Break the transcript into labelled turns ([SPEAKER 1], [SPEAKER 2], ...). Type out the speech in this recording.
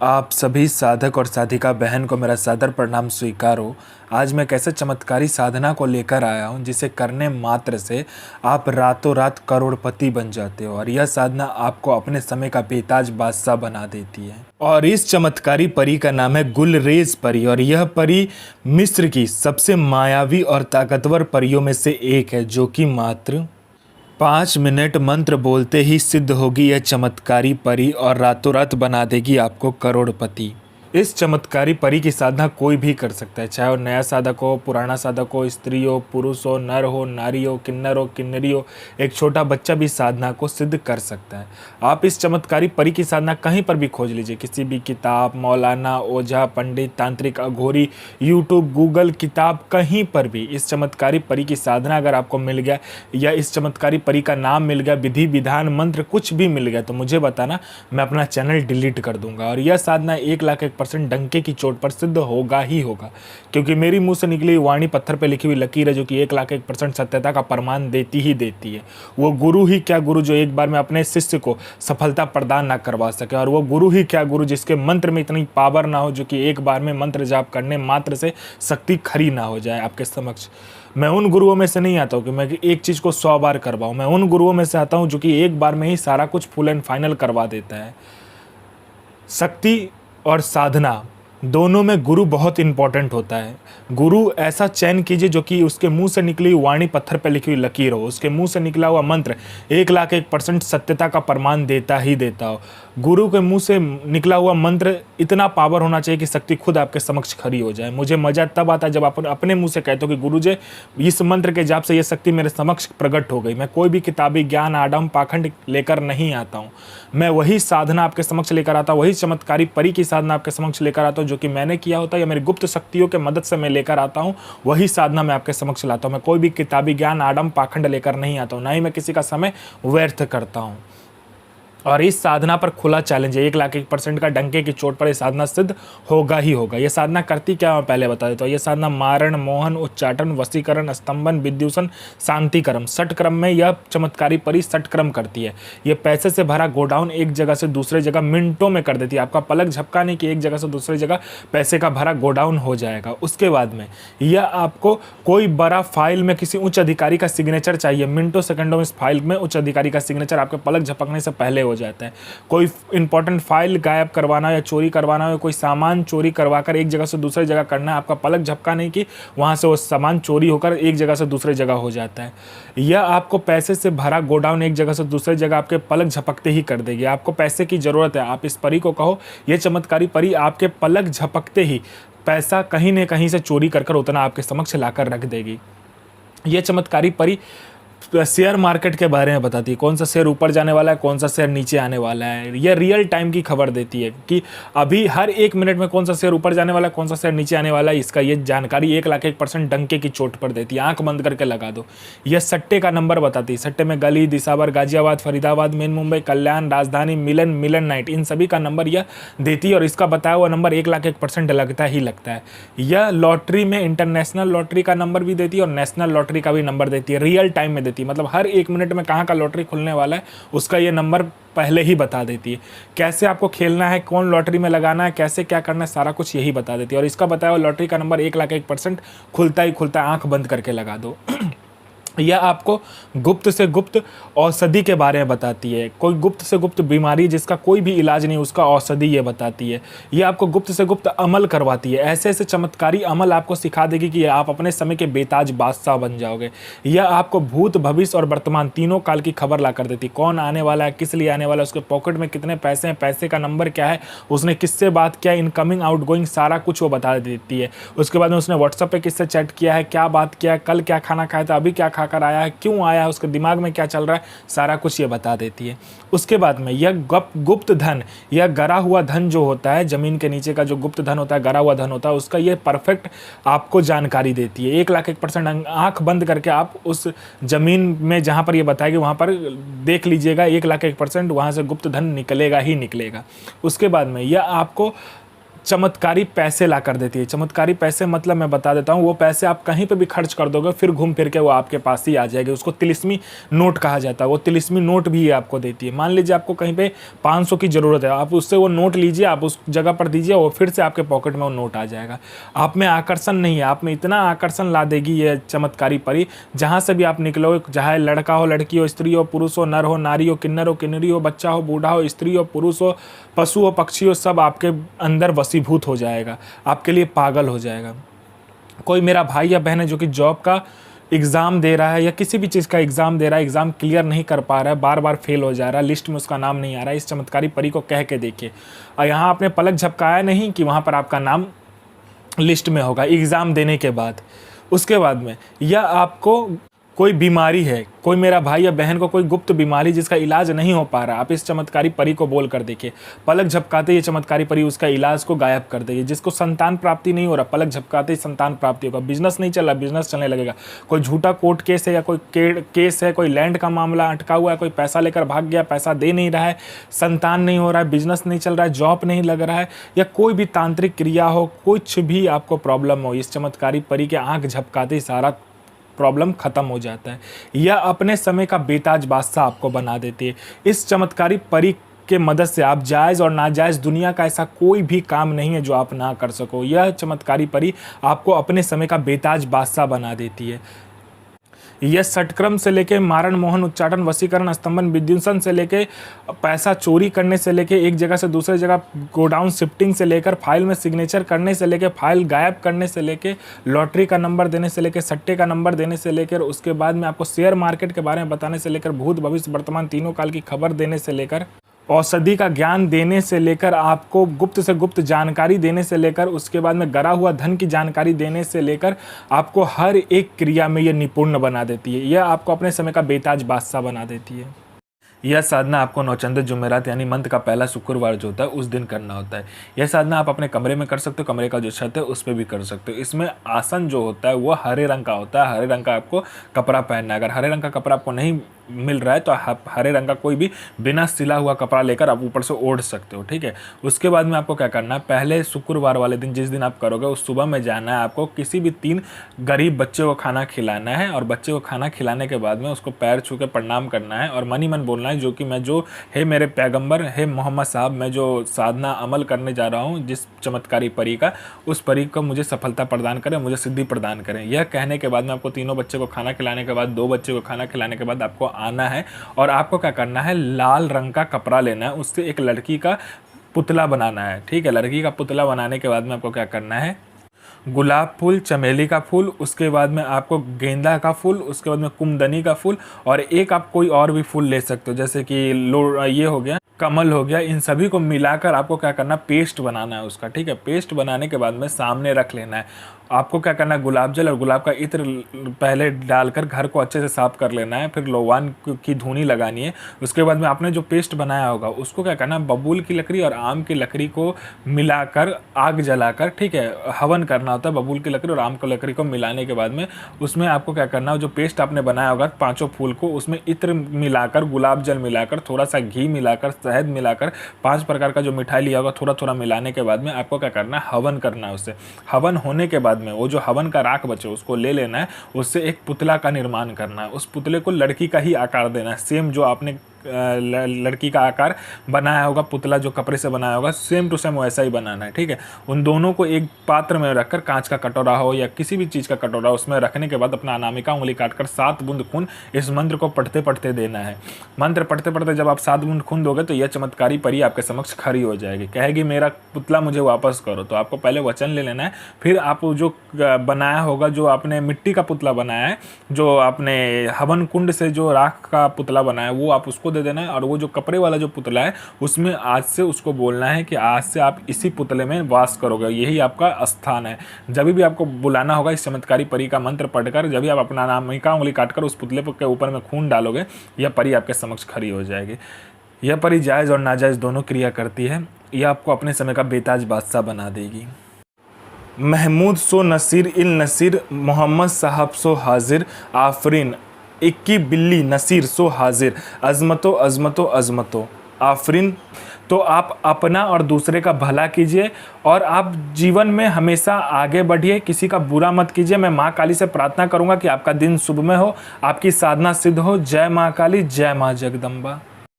[SPEAKER 1] आप सभी साधक और साधिका बहन को मेरा सादर प्रणाम स्वीकारो। आज मैं कैसे चमत्कारी साधना को लेकर आया हूँ जिसे करने मात्र से आप रातों रात करोड़पति बन जाते हो और यह साधना आपको अपने समय का बेताज बादशाह बना देती है। और इस चमत्कारी परी का नाम है गुलरेज परी और यह परी मिस्र की सबसे मायावी और ताकतवर परियों में से एक है जो कि मात्र 5 मिनट मंत्र बोलते ही सिद्ध होगी यह चमत्कारी परी और रातों रात बना देगी आपको करोड़पति। इस चमत्कारी परी की साधना कोई भी कर सकता है, चाहे वो नया साधक हो, पुराना साधक हो, स्त्री हो, पुरुष हो, नर हो, नारी हो, किन्नर हो, किन्नरी हो, एक छोटा बच्चा भी साधना को सिद्ध कर सकता है। आप इस चमत्कारी परी की साधना कहीं पर भी खोज लीजिए, किसी भी किताब, मौलाना, ओझा, पंडित, तांत्रिक, अघोरी, यूट्यूब, गूगल, किताब, कहीं पर भी इस चमत्कारी परी की साधना अगर आपको मिल गया या इस चमत्कारी परी का नाम मिल गया, विधि विधान मंत्र कुछ भी मिल गया तो मुझे बताना, मैं अपना चैनल डिलीट कर दूंगा। और यह साधना 1,01% डंके की चोट पर सिद्ध होगा ही होगा, क्योंकि मेरी मुंह से निकली वाणी पत्थर पे लिखी हुई लकीर है जो कि 1,01% सत्यता का प्रमाण देती ही देती है। वो गुरु ही क्या गुरु जो एक बार में अपने शिष्य को सफलता प्रदान ना करवा सके, और वो गुरु ही क्या गुरु जिसके मंत्र में इतनी पावर ना हो जो कि एक बार में मंत्र जाप करने मात्र से शक्ति खड़ी ना हो जाए आपके समक्ष। मैं उन गुरुओं में से नहीं आता हूँ कि मैं एक चीज़ को 100 बार करवाऊँ, मैं उन गुरुओं में से आता हूँ जो कि एक बार में ही सारा कुछ फुल एंड फाइनल करवा देता है। शक्ति और साधना दोनों में गुरु बहुत इंपॉर्टेंट होता है। गुरु ऐसा चयन कीजिए जो कि उसके मुंह से निकली हुई वाणी पत्थर पर लिखी हुई लकीर हो, उसके मुंह से निकला हुआ मंत्र 1,01% सत्यता का प्रमाण देता ही देता हो। गुरु के मुंह से निकला हुआ मंत्र इतना पावर होना चाहिए कि शक्ति खुद आपके समक्ष खड़ी हो जाए। मुझे मजा तब आता है जब आप अपने मुंह से कहते हो कि गुरु जी इस मंत्र के जाप से ये शक्ति मेरे समक्ष प्रकट हो गई। मैं कोई भी किताबी ज्ञान, आडम, पाखंड लेकर नहीं आता हूँ, मैं वही साधना आपके समक्ष लेकर आता हूँ, वही चमत्कारी परी की साधना आपके समक्ष लेकर आता हूँ जो कि मैंने किया होता है या मेरी गुप्त शक्तियों के मदद से मैं लेकर आता हूँ, वही साधना मैं आपके समक्ष लाता हूँ। मैं कोई भी किताबी ज्ञान, आडम, पाखंड लेकर नहीं आता हूँ, ना ही मैं किसी का समय व्यर्थ करता हूँ। और इस साधना पर खुला चैलेंज है, 1,01% का डंके की चोट पर यह साधना सिद्ध होगा ही होगा। यह साधना करती क्या मैं पहले बता देता हूँ। यह साधना मारण, मोहन, उच्चाटन, वशीकरण, स्तंभन, विद्युषण, शांतिक्रम, षटक्रम में यह चमत्कारी परी षटक्रम करती है। यह पैसे से भरा गोडाउन एक जगह से दूसरे जगह मिनटों में कर देती है। आपका पलक झपका नहीं कि एक जगह से दूसरी जगह पैसे का भरा गोडाउन हो जाएगा। उसके बाद में यह आपको कोई बड़ा फाइल में किसी उच्च अधिकारी का सिग्नेचर चाहिए, मिनटों सेकंडों में इस फाइल में उच्च अधिकारी का सिग्नेचर आपके पलक झपकने से पहले हो जाता है। कोई इंपॉर्टेंट फाइल गायब करवाना या चोरी करवाना हो, कोई सामान चोरी करवाकर एक जगह से दूसरी जगह करना है, आपका पलक झपका नहीं कि वहां से वो सामान चोरी होकर एक जगह से दूसरी जगह हो जाता है। यह आपको पैसे से भरा गोडाउन एक जगह से दूसरी जगह आपके पलक झपकते ही कर देगी। आपको पैसे की जरूरत है, आप इस परी को कहो, यह चमत्कारी परी आपके पलक झपकते ही पैसा कहीं न कहीं से चोरी कर उतना आपके समक्ष लाकर रख देगी। यह चमत्कारी परी शेयर मार्केट के बारे में बताती है, कौन सा शेयर ऊपर जाने वाला है, कौन सा शेयर नीचे आने वाला है। यह रियल टाइम की खबर देती है कि अभी हर 1 मिनट में कौन सा शेयर ऊपर जाने वाला है, कौन सा शेयर नीचे आने वाला है। इसका ये जानकारी 1,01% डंके की चोट पर देती है। आंख बंद करके लगा दो। यह सट्टे का नंबर बताती है। सट्टे में गली, दिसावर, गाजियाबाद, फरीदाबाद, मेन मुंबई, कल्याण, राजधानी, मिलन, मिलन नाइट, इन सभी का नंबर यह देती है और इसका बताया हुआ नंबर 1,01% लगता ही लगता है। यह लॉटरी में इंटरनेशनल लॉटरी का नंबर भी देती है और नेशनल लॉटरी का भी नंबर देती है। रियल टाइम में देती है, मतलब हर 1 मिनट में कहाँ का लॉटरी खुलने वाला है उसका ये नंबर पहले ही बता देती है। कैसे आपको खेलना है, कौन लॉटरी में लगाना है, कैसे क्या करना है, सारा कुछ यही बता देती है। और इसका बताया हुआ लॉटरी का नंबर 1,01% खुलता ही खुलता है। आंख बंद करके लगा दो। यह आपको गुप्त से गुप्त औषधि के बारे में बताती है। कोई गुप्त से गुप्त बीमारी जिसका कोई भी इलाज नहीं, उसका औषधि ये बताती है। यह आपको गुप्त से गुप्त अमल करवाती है। ऐसे ऐसे चमत्कारी अमल आपको सिखा देगी कि आप अपने समय के बेताज बादशाह बन जाओगे। यह आपको भूत, भविष्य और वर्तमान तीनों काल की खबर ला कर देती है। कौन आने वाला है, किस लिए आने वाला है, उसके पॉकेट में कितने पैसे हैं, पैसे का नंबर क्या है, उसने किससे बात किया, इनकमिंग आउटगोइंग सारा कुछ वो बता देती है। उसके बाद में उसने व्हाट्सएप पे किससे चैट किया है, क्या बात किया, कल क्या खाना खाया था, अभी क्या खाकर आया है, क्यों आया है, उसके दिमाग में क्या चल रहा है, सारा कुछ ये बता देती है। उसके बाद में यह गुप्त धन, यह गरा हुआ धन जो होता है, जमीन के नीचे का जो गुप्त धन होता है, गरा हुआ धन होता है, उसका ये परफेक्ट आपको जानकारी देती है। 1,01% आंख बंद करके आप उस जमीन में जहां पर ये बताएगी वहां पर देख लीजिएगा, 1,01% वहां से गुप्त धन निकलेगा ही निकलेगा। उसके बाद में यह आपको चमत्कारी पैसे ला कर देती है। चमत्कारी पैसे मतलब मैं बता देता हूँ, वो पैसे आप कहीं पे भी खर्च कर दोगे फिर घूम फिर के वो आपके पास ही आ जाएगी। उसको तिलिस्मी नोट कहा जाता है। वो तिलिस्मी नोट भी आपको देती है। मान लीजिए आपको कहीं पे 500 की ज़रूरत है, आप उससे वो नोट लीजिए, आप उस जगह पर दीजिए, वो फिर से आपके पॉकेट में वो नोट आ जाएगा। आप में आकर्षण नहीं है, आप में इतना आकर्षण ला देगी ये चमत्कारी परी, जहाँ से भी आप निकलोगे, चाहे लड़का हो, लड़की हो, स्त्री हो, पुरुष हो, नर हो, नारी हो, किन्नर हो, किन्नरी हो, बच्चा हो, बूढ़ा हो, स्त्री हो, पुरुष हो, पशु हो, पक्षी हो, सब आपके अंदर वशीभूत हो जाएगा, आपके लिए पागल हो जाएगा। कोई मेरा भाई या बहन है जो कि जॉब का एग्ज़ाम दे रहा है या किसी भी चीज़ का एग्ज़ाम दे रहा है, एग्ज़ाम क्लियर नहीं कर पा रहा है, बार बार फेल हो जा रहा है, लिस्ट में उसका नाम नहीं आ रहा है, इस चमत्कारी परी को कह के देखिए। और यहाँ आपने पलक झपकाया नहीं कि वहाँ पर आपका नाम लिस्ट में होगा एग्ज़ाम देने के बाद। उसके बाद में, या आपको कोई बीमारी है, कोई मेरा भाई या बहन को कोई गुप्त बीमारी जिसका इलाज नहीं हो पा रहा, आप इस चमत्कारी परी को बोल कर देखिए, पलक झपकाते ही चमत्कारी परी उसका इलाज को गायब कर देगी। जिसको संतान प्राप्ति नहीं हो रहा, पलक झपकाते ही संतान प्राप्ति होगा। बिजनेस नहीं चल रहा, बिजनेस चलने लगेगा। कोई झूठा कोर्ट केस है या कोई केस है, कोई लैंड का मामला अटका हुआ है, कोई पैसा लेकर भाग गया, पैसा दे नहीं रहा है, संतान नहीं हो रहा है, बिजनेस नहीं चल रहा है, जॉब नहीं लग रहा है, या कोई भी तांत्रिक क्रिया हो, कुछ भी आपको प्रॉब्लम हो, इस चमत्कारी परी के आंख झपकाते ही सारा प्रॉब्लम खत्म हो जाता है। या अपने समय का बेताज बादशाह आपको बना देती है। इस चमत्कारी परी के मदद से आप जायज़ और नाजायज़ दुनिया का ऐसा कोई भी काम नहीं है जो आप ना कर सको। यह चमत्कारी परी आपको अपने समय का बेताज बादशाह बना देती है। यह षटक्रम से लेके मारण मोहन उच्चाटन वशीकरण स्तंभन विध्वंसन से लेके पैसा चोरी करने से लेके एक जगह से दूसरे जगह गोडाउन शिफ्टिंग से लेकर फाइल में सिग्नेचर करने से लेके फाइल गायब करने से लेके लॉटरी का नंबर देने से लेके सट्टे का नंबर देने से लेकर उसके बाद में आपको शेयर मार्केट के बारे में बताने से लेकर भूत भविष्य वर्तमान तीनों काल की खबर देने से लेकर औषधि का ज्ञान देने से लेकर आपको गुप्त से गुप्त जानकारी देने से लेकर उसके बाद में गरा हुआ धन की जानकारी देने से लेकर आपको हर एक क्रिया में ये निपुण बना देती है। यह आपको अपने समय का बेताज बादशाह बना देती है। यह साधना आपको नौचंद जुमेरात यानी मंथ का पहला शुक्रवार जो होता है उस दिन करना होता है। यह साधना आप अपने कमरे में कर सकते हो, कमरे का जो छत है उस पर भी कर सकते हो। इसमें आसन जो होता है वो हरे रंग का होता है, हरे रंग का आपको कपड़ा पहनना है। अगर हरे रंग का कपड़ा आपको नहीं मिल रहा है तो आप हरे रंग का कोई भी बिना सिला हुआ कपड़ा लेकर आप ऊपर से ओढ़ सकते हो, ठीक है। उसके बाद में आपको क्या करना है, पहले शुक्रवार वाले दिन जिस दिन आप करोगे उस सुबह में जाना है, आपको किसी भी 3 गरीब बच्चे को खाना खिलाना है और बच्चे को खाना खिलाने के बाद में उसको पैर छू के प्रणाम करना है और मन ही मन बोलना है जो कि मैं जो है मेरे पैगंबर है मोहम्मद साहब, मैं जो साधना अमल करने जा रहा हूँ जिस चमत्कारी परी का, उस परी को मुझे सफलता प्रदान करें, मुझे सिद्धि प्रदान करें। यह कहने के बाद में आपको तीनों बच्चे को खाना खिलाने के बाद 2 बच्चे को खाना खिलाने के बाद आपको आना है और आपको क्या करना है, लाल रंग का कपड़ा लेना है, उससे एक लड़की का पुतला बनाना है, ठीक है। लड़की का पुतला बनाने के बाद में आपको क्या करना है, गुलाब फूल, चमेली का फूल, उसके बाद में आपको गेंदा का फूल, उसके बाद में कुमदनी का फूल और एक आप कोई और भी फूल ले सकते हो जैसे कि ये हो गया कमल हो गया। इन सभी को मिलाकर आपको क्या करना, पेस्ट बनाना है उसका, ठीक है। पेस्ट बनाने के बाद में सामने रख लेना है। आपको क्या करना है, गुलाब जल और गुलाब का इत्र पहले डालकर घर को अच्छे से साफ कर लेना है, फिर लोवान की धुनी लगानी है। उसके बाद में आपने जो पेस्ट बनाया होगा उसको क्या करना है, बबूल की लकड़ी और आम की लकड़ी को मिलाकर आग जलाकर, ठीक है, हवन करना होता है। बबूल की लकड़ी और आम की लकड़ी को मिलाने के बाद में उसमें आपको क्या करना है, जो पेस्ट आपने बनाया होगा 5 फूल को उसमें इत्र मिलाकर, गुलाब जल मिलाकर, थोड़ा सा घी मिलाकर, शहद मिलाकर, 5 प्रकार का जो मिठाई लिया होगा थोड़ा थोड़ा मिलाने के बाद में आपको क्या करना है, हवन करना है उससे। हवन होने के बाद में वो जो हवन का राख बचे उसको ले लेना है, उससे एक पुतला का निर्माण करना है। उस पुतले को लड़की का ही आकार देना है, सेम जो आपने लड़की का आकार बनाया होगा, पुतला जो कपड़े से बनाया होगा सेम टू सेम वैसा ही बनाना है, ठीक है। उन दोनों को एक पात्र में रखकर, कांच का कटोरा हो या किसी भी चीज़ का कटोरा, उसमें रखने के बाद अपना अनामिका उंगली काटकर 7 बूंद खून इस मंत्र को पढ़ते पढ़ते देना है। मंत्र पढ़ते पढ़ते जब आप 7 बूंद खून दोगे तो यह चमत्कारी परी आपके समक्ष खड़ी हो जाएगी, कहेगी मेरा पुतला मुझे वापस करो। तो आपको पहले वचन ले लेना है, फिर आप जो बनाया होगा, जो आपने मिट्टी का पुतला बनाया है, जो आपने हवन कुंड से जो राख का पुतला बनाया है वो आप उसको दे देना है। और वो जो कपड़े वाला जो पुतला है उसमें आज से उसको बोलना है कि आज से आप इसी पुतले में वास करोगे, यही आपका स्थान है। जब भी आपको बुलाना होगा इस चमत्कारी परी का मंत्र पढ़कर, जब भी आप अपना अनामिका उंगली काटकर उस पुतले के ऊपर में खून डालोगे, यह परी आपके समक्ष खड़ी हो जाएगी। यह परी जायज़ और नाजायज़ दोनों क्रिया करती है। यह आपको अपने समय का बेताज बादशाह बना देगी। महमूद सो नसीर इल नसीर, मोहम्मद साहब सो हाजिर, आफरीन इक्की बिल्ली नसीर सो हाजिर, अजमतो अजमतो अजमतो, आफरीन। तो आप अपना और दूसरे का भला कीजिए और आप जीवन में हमेशा आगे बढ़िए, किसी का बुरा मत कीजिए। मैं माँ काली से प्रार्थना करूँगा कि आपका दिन शुभमय हो, आपकी साधना सिद्ध हो। जय माँ काली, जय माँ जगदम्बा।